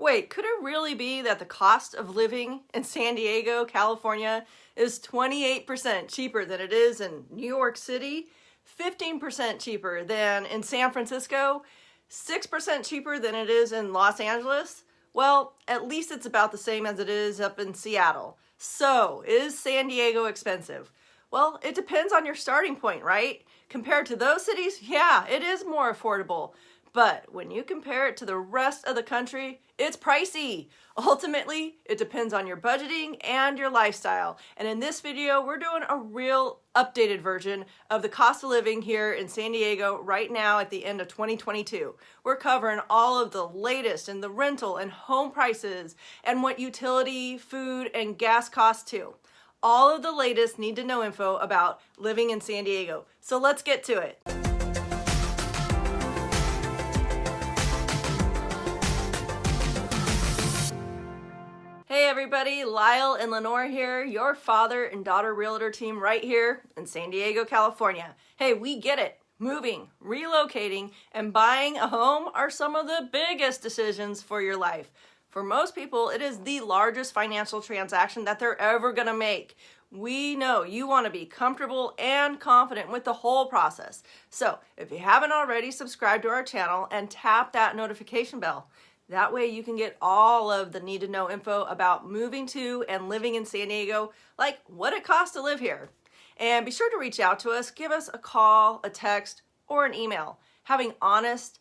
Wait, could it really be that the cost of living in San Diego, California is 28% cheaper than it is in New York City, 15% cheaper than in San Francisco, 6% cheaper than it is in Los Angeles? Well, at least it's about the same as it is up in Seattle. So, is San Diego expensive? Well, it depends on your starting point, right? Compared to those cities, yeah, it is more affordable. But when you compare it to the rest of the country, it's pricey. Ultimately, it depends on your budgeting and your lifestyle. And in this video, we're doing a real updated version of the cost of living here in San Diego right now at the end of 2022. We're covering all of the latest in the rental and home prices and what utility, food, and gas costs too. All of the latest need to know info about living in San Diego. So let's get to it. Hey everybody, Lyle and Lynnor here, your father and daughter realtor team right here in San Diego, California. Hey, we get it. Moving, relocating, and buying a home are some of the biggest decisions for your life. For most people, it is the largest financial transaction that they're ever gonna make. We know you want to be comfortable and confident with the whole process. So if you haven't already, subscribe to our channel and tap that notification bell. That way you can get all of the need to know info about moving to and living in San Diego, like what it costs to live here. And be sure to reach out to us, give us a call, a text, or an email. Having honest,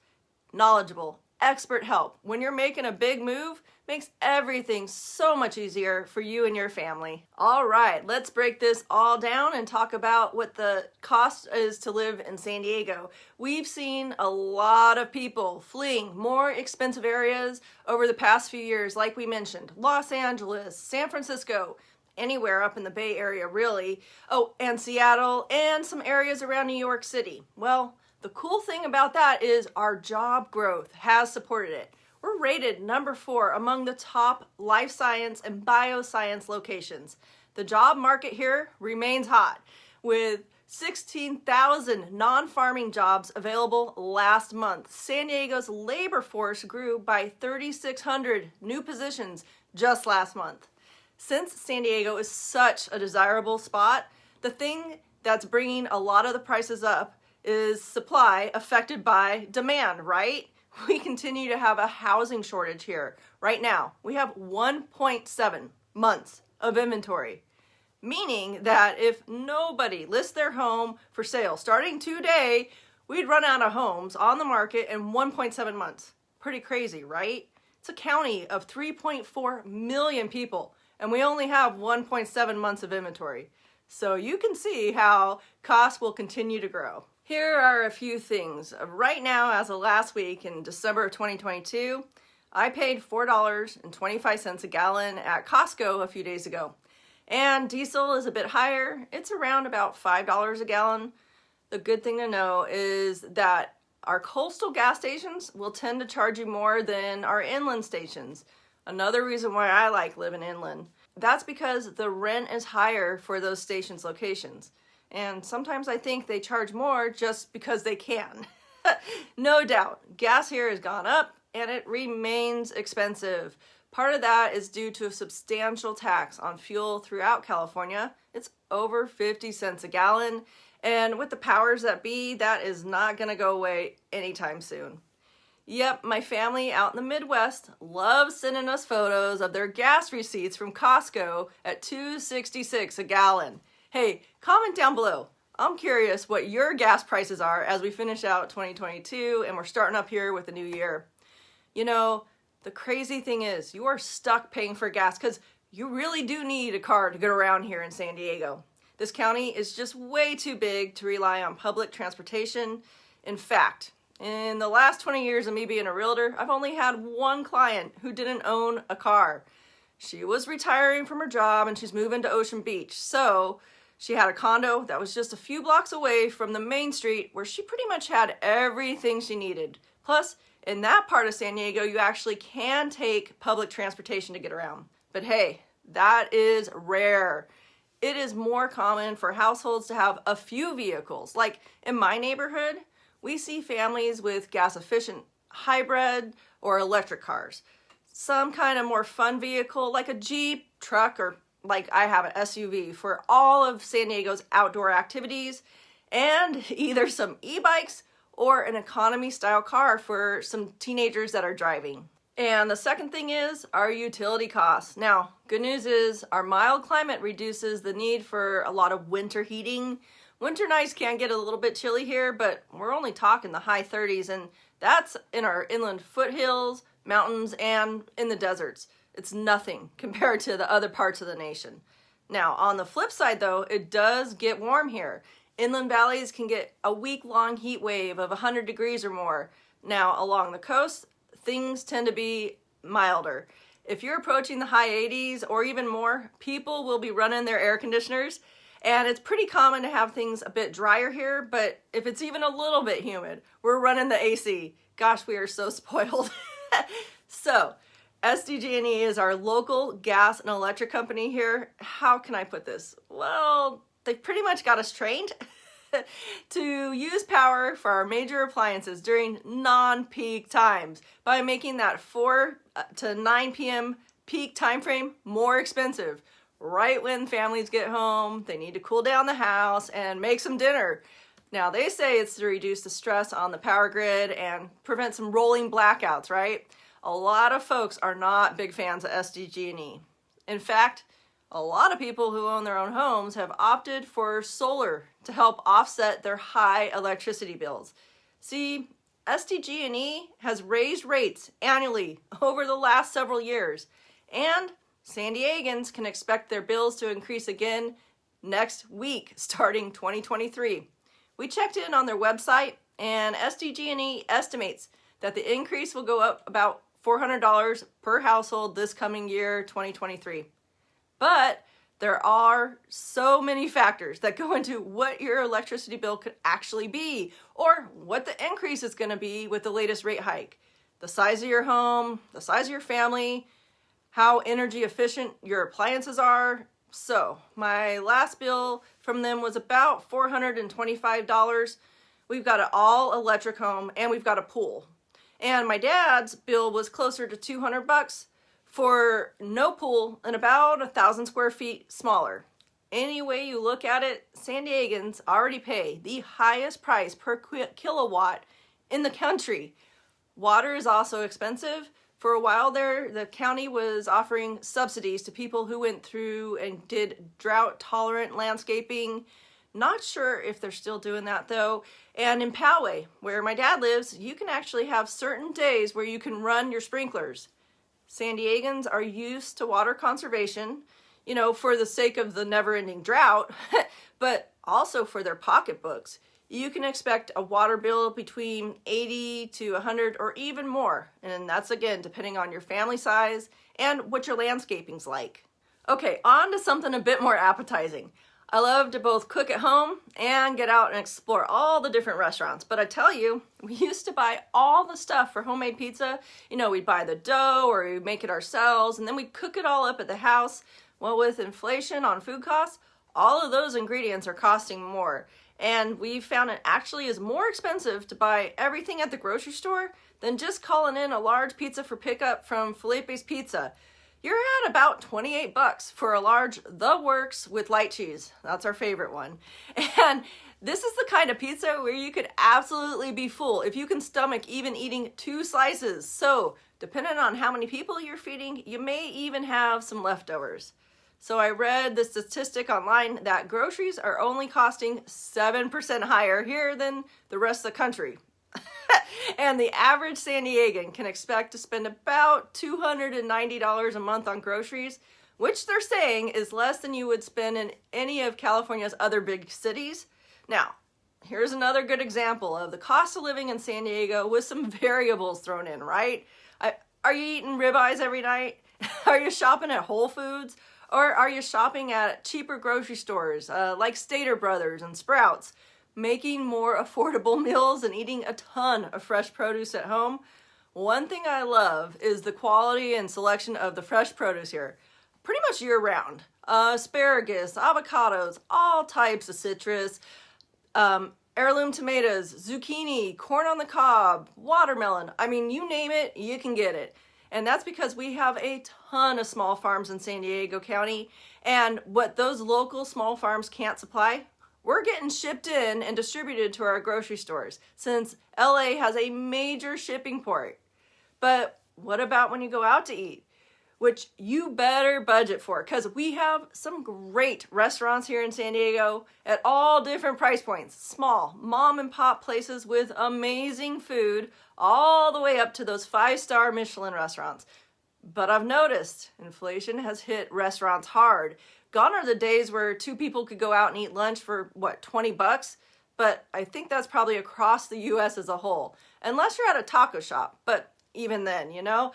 knowledgeable, expert help when you're making a big move makes everything so much easier for you and your family. All right, let's break this all down and talk about what the cost is to live in San Diego. We've seen a lot of people fleeing more expensive areas over the past few years, like we mentioned, Los Angeles, San Francisco, anywhere up in the Bay Area really. Oh, and Seattle and some areas around New York City. Well, the cool thing about that is our job growth has supported it. We're rated number 4 among the top life science and bioscience locations. The job market here remains hot, with 16,000 non-farming jobs available last month. San Diego's labor force grew by 3,600 new positions just last month. Since San Diego is such a desirable spot, the thing that's bringing a lot of the prices up is supply affected by demand, right? We continue to have a housing shortage here. Right now, we have 1.7 months of inventory, meaning that if nobody lists their home for sale starting today, we'd run out of homes on the market in 1.7 months. Pretty crazy, right? It's a county of 3.4 million people, and we only have 1.7 months of inventory. So you can see how costs will continue to grow. Here are a few things. Right now, as of last week in December of 2022, I paid $4.25 a gallon at Costco a few days ago. And diesel is a bit higher. It's around about $5 a gallon. The good thing to know is that our coastal gas stations will tend to charge you more than our inland stations. Another reason why I like living inland. That's because the rent is higher for those stations' locations. And sometimes I think they charge more just because they can. No doubt, gas here has gone up and it remains expensive. Part of that is due to a substantial tax on fuel throughout California. It's over 50 cents a gallon. And with the powers that be, that is not gonna go away anytime soon. Yep, my family out in the Midwest loves sending us photos of their gas receipts from Costco at $2.66 a gallon. Hey, comment down below. I'm curious what your gas prices are as we finish out 2022 and we're starting up here with the new year. You know, the crazy thing is you are stuck paying for gas because you really do need a car to get around here in San Diego. This county is just way too big to rely on public transportation. In fact, in the last 20 years of me being a realtor, I've only had one client who didn't own a car. She was retiring from her job and she's moving to Ocean Beach. So she had a condo that was just a few blocks away from the main street where she pretty much had everything she needed. Plus, in that part of San Diego, you actually can take public transportation to get around. But hey, that is rare. It is more common for households to have a few vehicles. Like in my neighborhood, we see families with gas-efficient hybrid or electric cars. some kind of more fun vehicle like a Jeep, truck, or like I have an SUV for all of San Diego's outdoor activities, and either some e-bikes or an economy style car for some teenagers that are driving. And the second thing is our utility costs. Now, good news is our mild climate reduces the need for a lot of winter heating. Winter nights can get a little bit chilly here, but we're only talking the high 30s, and that's in our inland foothills, mountains, and in the deserts. It's nothing compared to the other parts of the nation. Now, on the flip side though, it does get warm here. Inland valleys can get a week-long heat wave of 100 degrees or more. Now, along the coast, things tend to be milder. If you're approaching the high 80s or even more, people will be running their air conditioners, and it's pretty common to have things a bit drier here, but if it's even a little bit humid, we're running the AC. Gosh, we are so spoiled. So, SDG&E is our local gas and electric company here. How can I put this? Well, they've pretty much got us trained to use power for our major appliances during non-peak times by making that 4 to 9 p.m. peak time frame more expensive. Right when families get home, they need to cool down the house and make some dinner. Now, they say it's to reduce the stress on the power grid and prevent some rolling blackouts, right? A lot of folks are not big fans of SDG&E. In fact, a lot of people who own their own homes have opted for solar to help offset their high electricity bills. See, SDG&E has raised rates annually over the last several years, and San Diegans can expect their bills to increase again next week, starting 2023. We checked in on their website, and SDG&E estimates that the increase will go up about $400 per household this coming year, 2023. But there are so many factors that go into what your electricity bill could actually be, or what the increase is going to be with the latest rate hike. The size of your home, the size of your family, how energy efficient your appliances are. So my last bill from them was about $425. We've got an all electric home and we've got a pool. And my dad's bill was closer to $200 for no pool and about 1,000 square feet smaller. Any way you look at it, San Diegans already pay the highest price per kilowatt in the country. Water is also expensive. For a while there, the county was offering subsidies to people who went through and did drought-tolerant landscaping. Not sure if they're still doing that though. And in Poway, where my dad lives, you can actually have certain days where you can run your sprinklers. San Diegans are used to water conservation, you know, for the sake of the never-ending drought, but also for their pocketbooks. You can expect a water bill between $80 to $100 or even more. And that's again, depending on your family size and what your landscaping's like. Okay, on to something a bit more appetizing. I love to both cook at home and get out and explore all the different restaurants. But I tell you, we used to buy all the stuff for homemade pizza. You know, we'd buy the dough or we'd make it ourselves and then we'd cook it all up at the house. Well, with inflation on food costs, all of those ingredients are costing more. And we found it actually is more expensive to buy everything at the grocery store than just calling in a large pizza for pickup from Felipe's Pizza. You're at about $28 for a large The Works with light cheese. That's our favorite one. And this is the kind of pizza where you could absolutely be full if you can stomach even eating 2 slices. So, depending on how many people you're feeding, you may even have some leftovers. So I read the statistic online that groceries are only costing 7% higher here than the rest of the country. And the average San Diegan can expect to spend about $290 a month on groceries, which they're saying is less than you would spend in any of California's other big cities. Now, here's another good example of the cost of living in San Diego with some variables thrown in, right? Are you eating ribeyes every night? Are you shopping at Whole Foods? Or are you shopping at cheaper grocery stores like Stater Brothers and Sprouts, making more affordable meals and eating a ton of fresh produce at home? One thing I love is the quality and selection of the fresh produce here, pretty much year-round. Asparagus, avocados, all types of citrus, heirloom tomatoes, zucchini, corn on the cob, watermelon. I mean, you name it, you can get it. And that's because we have a ton of small farms in San Diego County, and what those local small farms can't supply, we're getting shipped in and distributed to our grocery stores, since LA has a major shipping port. But what about when you go out to eat? Which you better budget for, because we have some great restaurants here in San Diego at all different price points. Small mom and pop places with amazing food, all the way up to those 5-star Michelin restaurants. But I've noticed inflation has hit restaurants hard. Gone are the days where 2 people could go out and eat lunch for, what, $20? But I think that's probably across the US as a whole, unless you're at a taco shop. But even then, you know,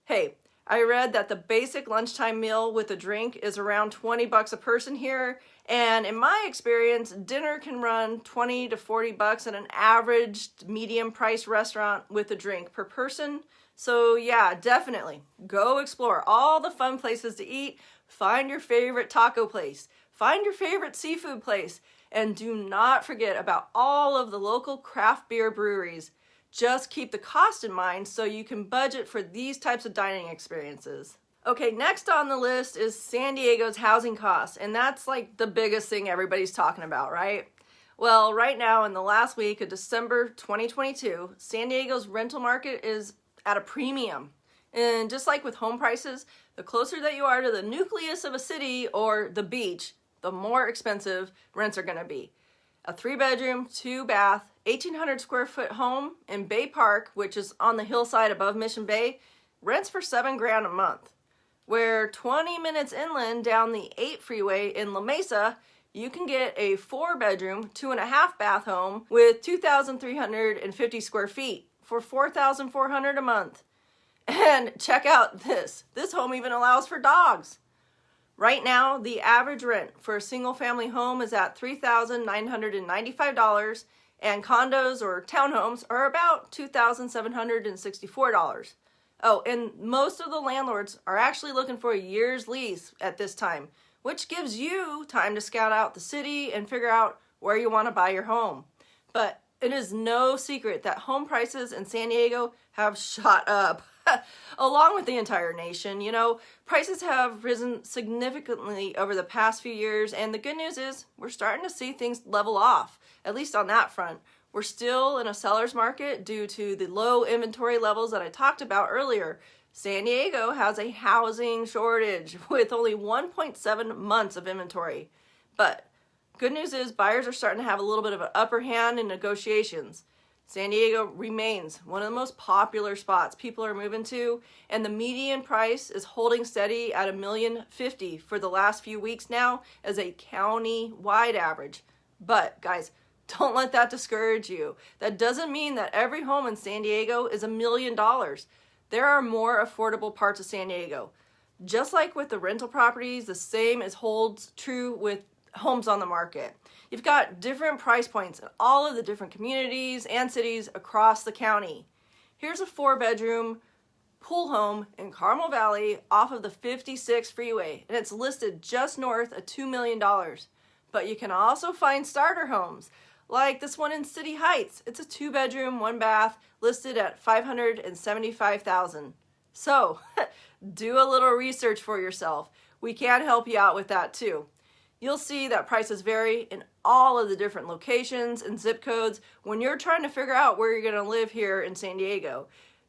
hey, I read that the basic lunchtime meal with a drink is around $20 a person here. And in my experience, dinner can run $20 to $40 at an average medium price restaurant with a drink per person. So yeah, definitely go explore all the fun places to eat. Find your favorite taco place. Find your favorite seafood place. And do not forget about all of the local craft beer breweries. Just keep the cost in mind so you can budget for these types of dining experiences. Okay, next on the list is San Diego's housing costs, and that's like the biggest thing everybody's talking about, right? Well, right now in the last week of December 2022, San Diego's rental market is at a premium. And just like with home prices, the closer that you are to the nucleus of a city or the beach, the more expensive rents are going to be. A 3-bedroom, 2-bath, 1,800 square foot home in Bay Park, which is on the hillside above Mission Bay, rents for $7,000 a month. Where 20 minutes inland down the 8 freeway in La Mesa, you can get a 4-bedroom, 2.5-bath home with 2,350 square feet for $4,400 a month. And check out this. This home even allows for dogs. Right now, the average rent for a single-family home is at $3,995, and condos or townhomes are about $2,764. Oh, and most of the landlords are actually looking for a year's lease at this time, which gives you time to scout out the city and figure out where you want to buy your home. But it is no secret that home prices in San Diego have shot up. Along with the entire nation, you know, prices have risen significantly over the past few years, and the good news is we're starting to see things level off, at least on that front. We're still in a seller's market due to the low inventory levels that I talked about earlier. San Diego has a housing shortage with only 1.7 months of inventory. But good news is buyers are starting to have a little bit of an upper hand in negotiations. San Diego remains one of the most popular spots people are moving to, and the median price is holding steady at $1,050,000 for the last few weeks now as a county-wide average. But guys, don't let that discourage you. That doesn't mean that every home in San Diego is $1 million. There are more affordable parts of San Diego. Just like with the rental properties, the same holds true with homes on the market. You've got different price points in all of the different communities and cities across the county. Here's a 4-bedroom pool home in Carmel Valley off of the 56 freeway, and it's listed just north of $2 million. But you can also find starter homes, like this one in City Heights. It's a 2-bedroom, 1-bath, listed at $575,000. So, do a little research for yourself. We can help you out with that too. You'll see that prices vary in all of the different locations and zip codes when you're trying to figure out where you're going to live here in San Diego.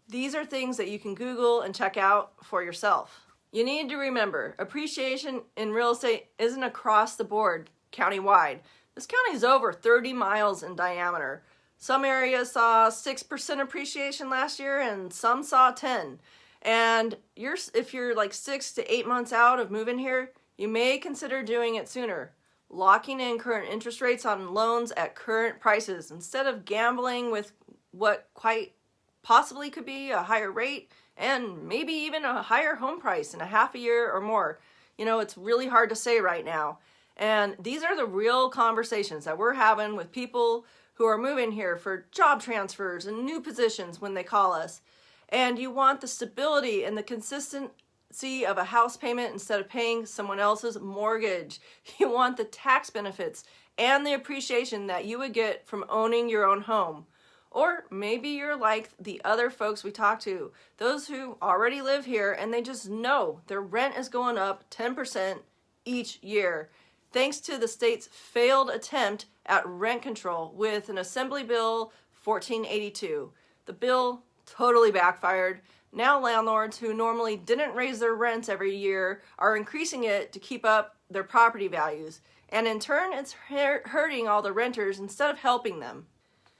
These are things that you can Google and check out for yourself. You need to remember, appreciation in real estate isn't across the board countywide. This county is over 30 miles in diameter. Some areas saw 6% appreciation last year and some saw 10. And if you're like 6 to 8 months out of moving here, you may consider doing it sooner, locking in current interest rates on loans at current prices instead of gambling with what quite possibly could be a higher rate and maybe even a higher home price in a half a year or more. You know, it's really hard to say right now. And these are the real conversations that we're having with people who are moving here for job transfers and new positions when they call us. And you want the stability and the consistency of a house payment instead of paying someone else's mortgage. You want the tax benefits and the appreciation that you would get from owning your own home. Or maybe you're like the other folks we talked to, those who already live here and they just know their rent is going up 10% each year, thanks to the state's failed attempt at rent control with an Assembly Bill 1482. The bill totally backfired. Now landlords who normally didn't raise their rents every year are increasing it to keep up their property values. And in turn, it's hurting all the renters instead of helping them.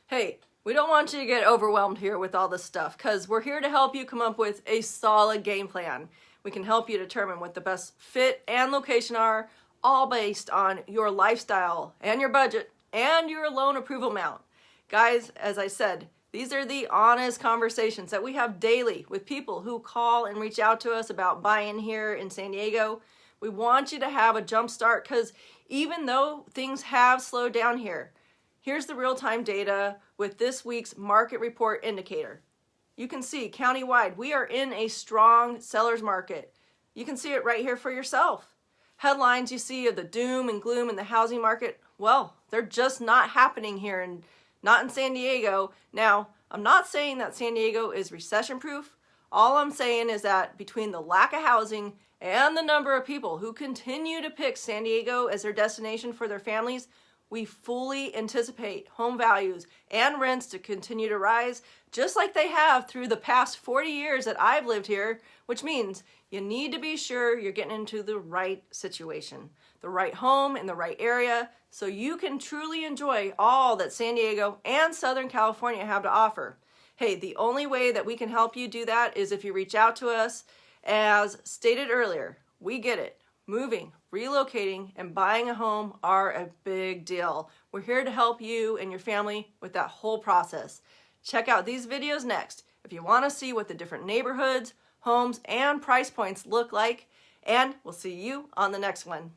Hey, we don't want you to get overwhelmed here with all this stuff, because we're here to help you come up with a solid game plan. We can help you determine what the best fit and location are, all based on your lifestyle and your budget and your loan approval amount. Guys, as I said, these are the honest conversations that we have daily with people who call and reach out to us about buying here in San Diego. We want you to have a jump start, because even though things have slowed down here, here's the real-time data with this week's market report indicator. You can see countywide, we are in a strong seller's market. You can see it right here for yourself. Headlines you see of the doom and gloom in the housing market, well, they're just not happening here, and not in San Diego. Now, I'm not saying that San Diego is recession-proof. All I'm saying is that between the lack of housing and the number of people who continue to pick San Diego as their destination for their families, we fully anticipate home values and rents to continue to rise, just like they have through the past 40 years that I've lived here, which means you need to be sure you're getting into the right situation, the right home in the right area, so you can truly enjoy all that San Diego and Southern California have to offer. Hey, the only way that we can help you do that is if you reach out to us. As stated earlier, we get it. Moving, relocating, and buying a home are a big deal. We're here to help you and your family with that whole process. Check out these videos next if you want to see what the different neighborhoods, homes, and price points look like, and we'll see you on the next one.